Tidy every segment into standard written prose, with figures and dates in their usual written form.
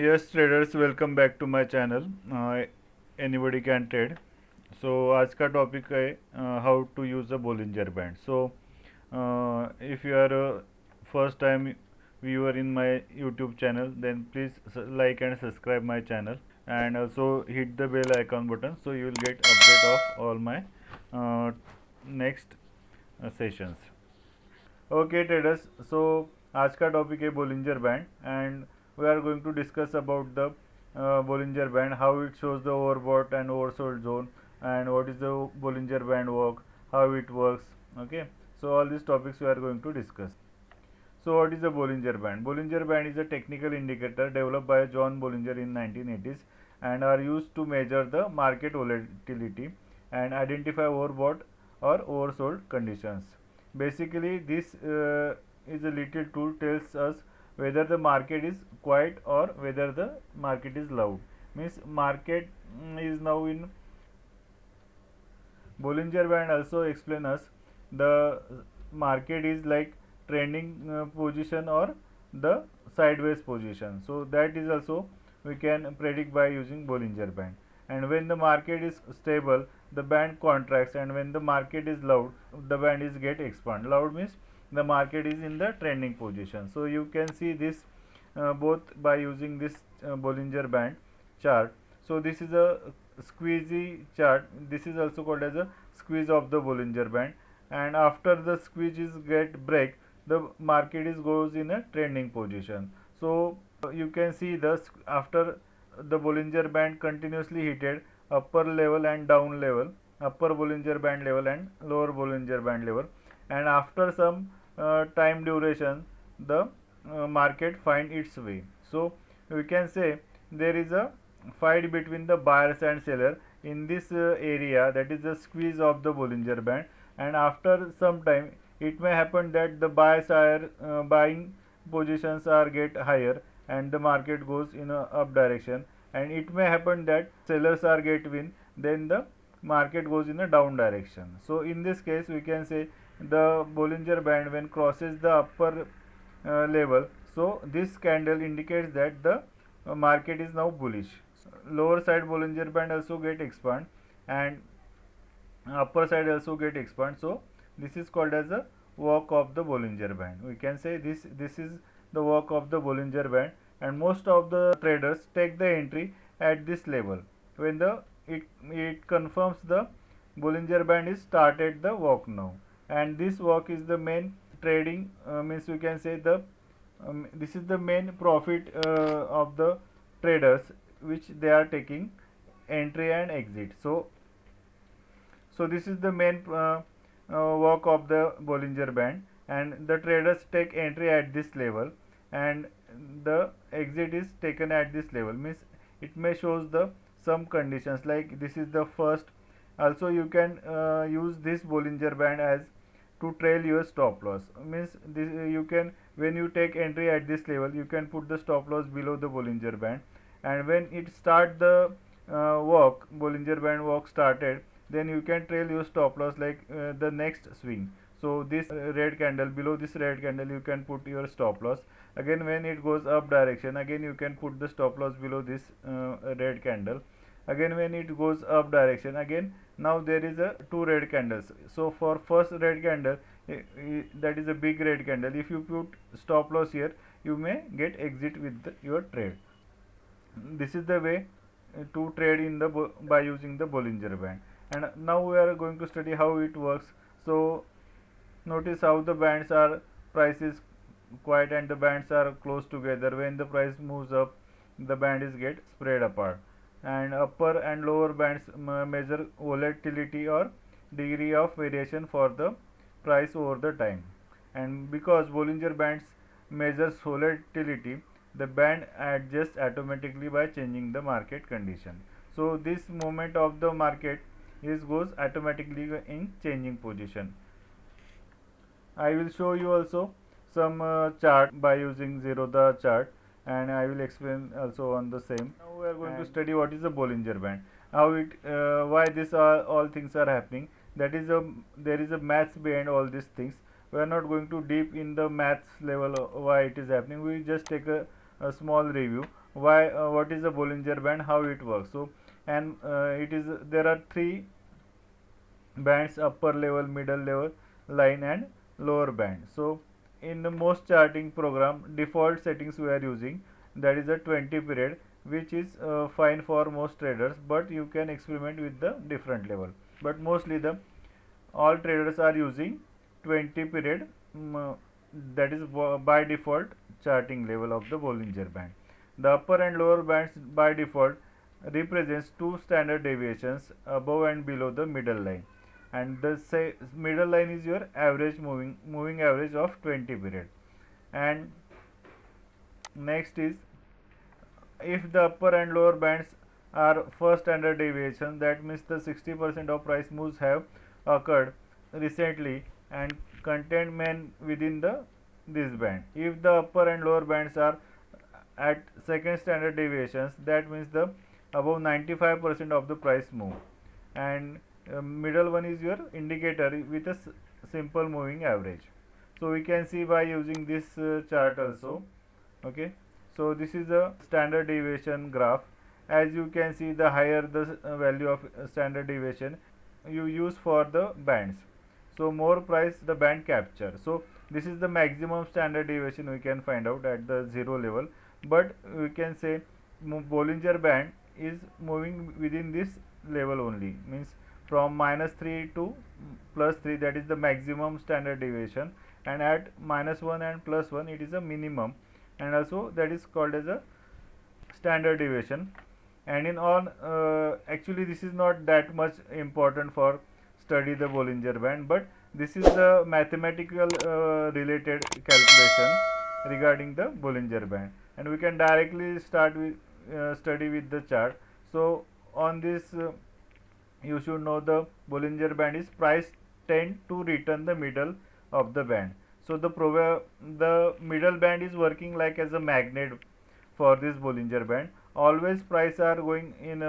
Yes traders, welcome back to my channel anybody can trade. So आज का topic है how to use a Bollinger band. So if you are first time viewer in my YouTube channel, then please like and subscribe my channel, and also hit the bell icon button so you will get update of all my uh, next sessions. Okay traders, so आज का topic है Bollinger band and we are going to discuss about the Bollinger band, how it shows the overbought and oversold zone, and what is the Bollinger band work, how it works. Okay, so all these topics we are going to discuss. So what is the Bollinger Band? Bollinger Band is a technical indicator developed by John Bollinger in 1980s and are used to measure the market volatility and identify overbought or oversold conditions. Basically, this is a little tool tells us whether the market is quiet or whether the market is loud. Means market is now in Bollinger Band. Also explain us the market is like trending position or the sideways position. So that is also we can predict by using Bollinger Band. And when the market is stable, the band contracts, and when the market is loud, the band is get expand. Loud means the market is in the trending position. So you can see this both by using this Bollinger Band chart. So this is a squeezy chart. This is also called as a squeeze of the Bollinger Band, and after the squeeze is get break, the market is goes in a trending position. So you can see the after the Bollinger Band continuously hitted upper level and down level, upper Bollinger Band level and lower Bollinger Band level, and after some time duration the market find its way. So we can say there is a fight between the buyers and seller in this area, that is the squeeze of the Bollinger Band, and after some time it may happen that the buyers are buying positions are get higher and the market goes in a up direction, and it may happen that sellers are get win, then the market goes in a down direction. So in this case we can say the Bollinger Band when crosses the upper level, so this candle indicates that the market is now bullish. Lower side Bollinger Band also get expand and upper side also get expand. So this is called as a walk of the Bollinger Band. We can say this is the walk of the Bollinger Band, and most of the traders take the entry at this level when the it confirms the Bollinger Band is started the walk now, and this walk is the main trading means we can say the this is the main profit of the traders which they are taking entry and exit. So this is the main work of the Bollinger Band, and the traders take entry at this level and the exit is taken at this level. Means it may shows the some conditions like this is the first. Also you can use this Bollinger Band as to trail your stop loss. Means this you can, when you take entry at this level, you can put the stop loss below the Bollinger Band, and when it start the walk, Bollinger Band walk started, then you can trail your stop loss like the next swing. So this red candle, below this red candle you can put your stop loss. Again when it goes up direction, again you can put the stop loss below this red candle. Again when it goes up direction, again now there is a two red candles. So for first red candle, that is a big red candle, if you put stop loss here, you may get exit with your trade. This is the way to trade in the by using the Bollinger Band. And now we are going to study how it works. So notice how the bands are, price is quiet and the bands are close together. When the price moves up, the band is get spread apart, and upper and lower bands measure volatility or degree of variation for the price over the time. And because Bollinger Bands measures volatility, the band adjusts automatically by changing the market condition. So this movement of the market is goes automatically in changing position. I will show you also some chart by using Zerodha chart, and I will explain also on the same. Now we are going to study what is the Bollinger Band, how it why this all things are happening. That is a, there is a maths behind all these things. We are not going to deep in the maths level why it is happening. We just take a small review. why what is the Bollinger Band, how it works. So and it is there are three bands: upper level, middle level line, and lower band. So in the most charting program, default settings we are using, that is a 20 period, which is fine for most traders, but you can experiment with the different level. But mostly the all traders are using 20 period, that is by default charting level of the Bollinger Band. The upper and lower bands by default represents two standard deviations above and below the middle line, and the middle line is your average moving average of 20 period. And next is, if the upper and lower bands are first standard deviation, that means the 60% of price moves have occurred recently and contained men within the this band. If the upper and lower bands are at second standard deviations, that means the above 95% of the price move, and middle one is your indicator with a simple moving average. So we can see by using this chart also. Okay, so this is a standard deviation graph. As you can see, the higher the value of standard deviation you use for the bands, so more price the band capture. So this is the maximum standard deviation we can find out at the zero level, but we can say Bollinger Band is moving within this level only, means from -3 to +3, that is the maximum standard deviation, and at -1 and +1 it is a minimum, and also that is called as a standard deviation. And in all, actually this is not that much important for study the Bollinger Band, but this is the mathematical related calculation regarding the Bollinger Band, and we can directly start with study with the chart. So on this, you should know the Bollinger Band is price tend to return the middle of the band. So the middle band is working like as a magnet for this Bollinger Band. Always price are going in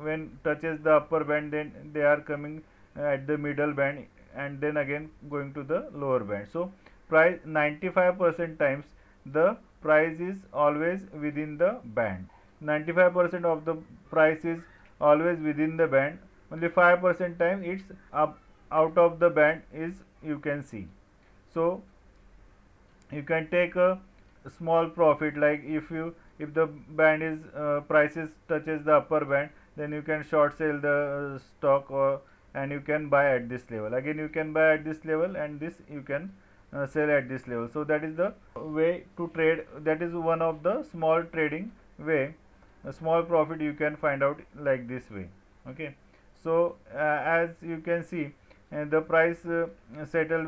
when touches the upper band, then they are coming at the middle band, and then again going to the lower band. So price 95% times the price is always within the band. 95% of the price is always within the band. Only 5% time it's up out of the band is you can see. So you can take a small profit, like if the band is prices touches the upper band, then you can short sell the stock, or and you can buy at this level. Again you can buy at this level, and this you can sell at this level. So that is the way to trade. That is one of the small trading way. A small profit you can find out like this way. Okay, so as you can see, the price settle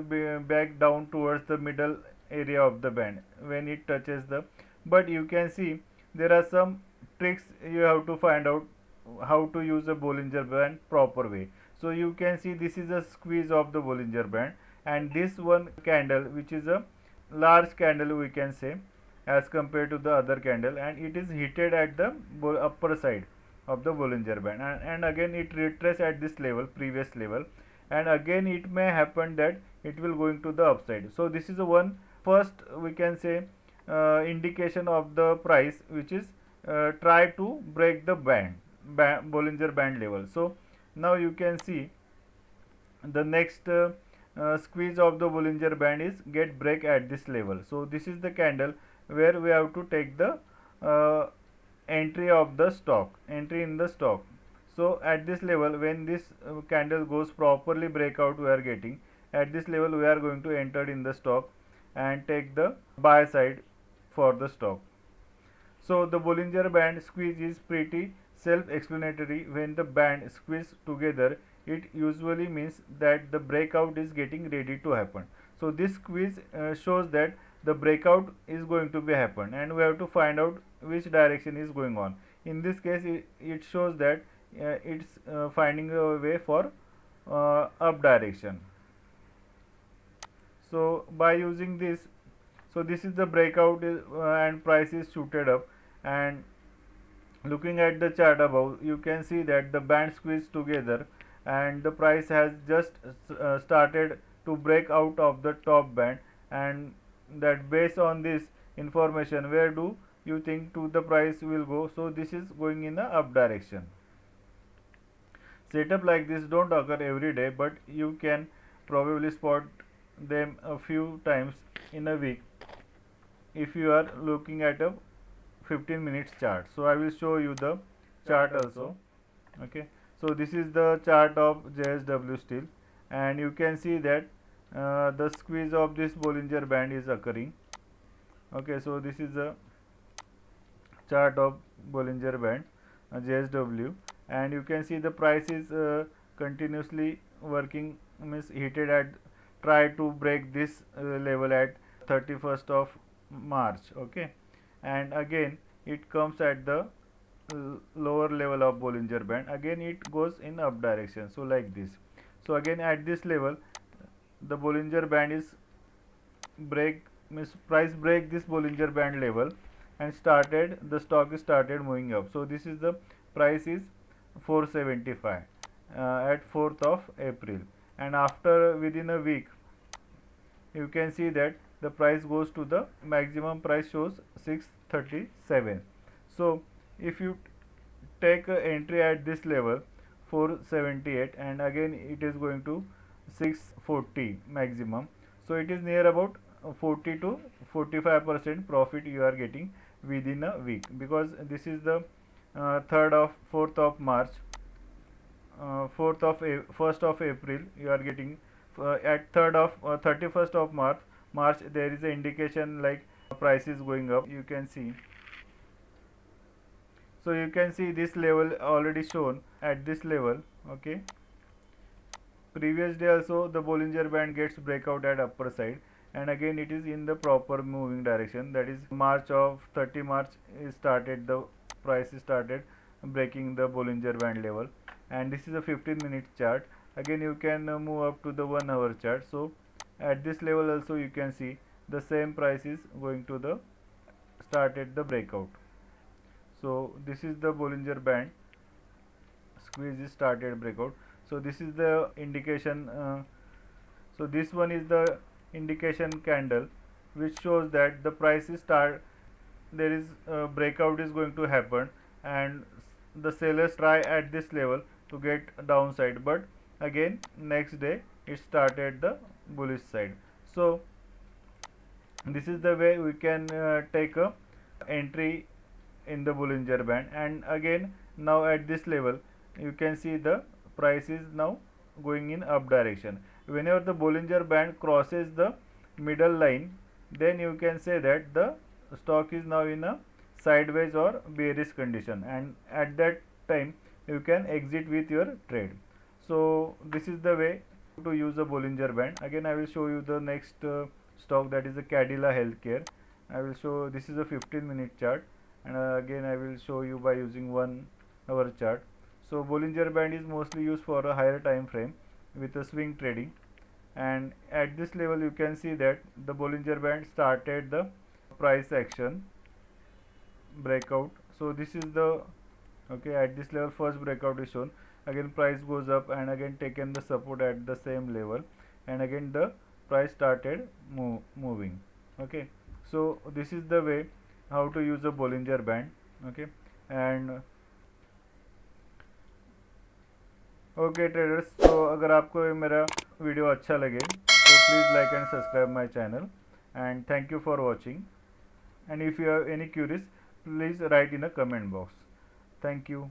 back down towards the middle area of the band when it touches the, but you can see there are some tricks you have to find out how to use a Bollinger Band proper way. So you can see this is a squeeze of the Bollinger Band, and this one candle, which is a large candle we can say as compared to the other candle, and it is heated at the upper side of the Bollinger Band, and again it retraces at this level, previous level, and again it may happen that it will going to the upside. So this is the one first we can say indication of the price which is try to break the Bollinger Band level. So now you can see the next squeeze of the Bollinger Band is get break at this level. So this is the candle where we have to take the entry of the stock, entry in the stock. So at this level, when this candle goes properly breakout, we are getting at this level we are going to enter in the stock and take the buy side for the stock. So the Bollinger Band squeeze is pretty self-explanatory. When the band squeeze together, it usually means that the breakout is getting ready to happen. So this squeeze shows that the breakout is going to be happen, and we have to find out which direction is going on. In this case, it shows that it's finding a way for up direction. So by using this, so this is the breakout and price is shooted up, and looking at the chart above, you can see that the band squeeze together and the price has just started to break out of the top band, and that based on this information, where do you think to the price will go, so this is going in the up direction. Setup like this don't occur every day, but you can probably spot them a few times in a week if you are looking at a 15 minutes chart. So I will show you the chart also. Okay, so this is the chart of JSW Steel, and you can see that the squeeze of this Bollinger Band is occurring. Okay, so this is the chart of Bollinger Band, JSW, and you can see the price is continuously working, means heated at, try to break this level at 31st of March. Okay, and again it comes at the lower level of Bollinger Band, again it goes in up direction, so like this. So again at this level the Bollinger Band is break, means price break this Bollinger Band level, and started, the stock is started moving up. So this is the price is 475 at 4th of April, and after within a week you can see that the price goes to the maximum price shows 637. So if you take a entry at this level 478, and again it is going to 640 maximum, so it is near about 40 to 45% profit you are getting within a week, because this is the 3rd of 4th of March, 1st of April you are getting, at 3rd of 31st of March there is an indication like price is going up, you can see. So you can see this level already shown at this level. Okay, previous day also the Bollinger Band gets breakout at upper side, and again it is in the proper moving direction, that is March of 30 March is started, the price is started breaking the Bollinger Band level, and this is a 15-minute chart. Again you can move up to the 1 hour chart. So at this level also you can see the same price is going to the started the breakout. So this is the Bollinger Band squeeze is started breakout. So this is the indication, so this one is the indication candle which shows that the price is there is breakout is going to happen, and the sellers try at this level to get downside, but again next day it started the bullish side. So this is the way we can take a entry in the Bollinger Band, and again now at this level you can see the price is now going in up direction. Whenever the Bollinger Band crosses the middle line, then you can say that the stock is now in a sideways or bearish condition, and at that time you can exit with your trade. So this is the way to use a Bollinger Band. Again I will show you the next stock, that is the Cadila Healthcare. I will show, this is a 15-minute chart, and again I will show you by using 1 hour chart. So Bollinger Band is mostly used for a higher time frame with a swing trading, and at this level you can see that the Bollinger Band started the price action breakout. So this is the, okay, at this level first breakout is shown, again price goes up and again taken the support at the same level, and again the price started moving. Okay, so this is the way how to use a Bollinger Band. Okay, and okay traders, तो अगर आपको मेरा video अच्छा लगे तो please like and subscribe my channel, and thank you for watching, and if you have any curies please write in a comment box. Thank you.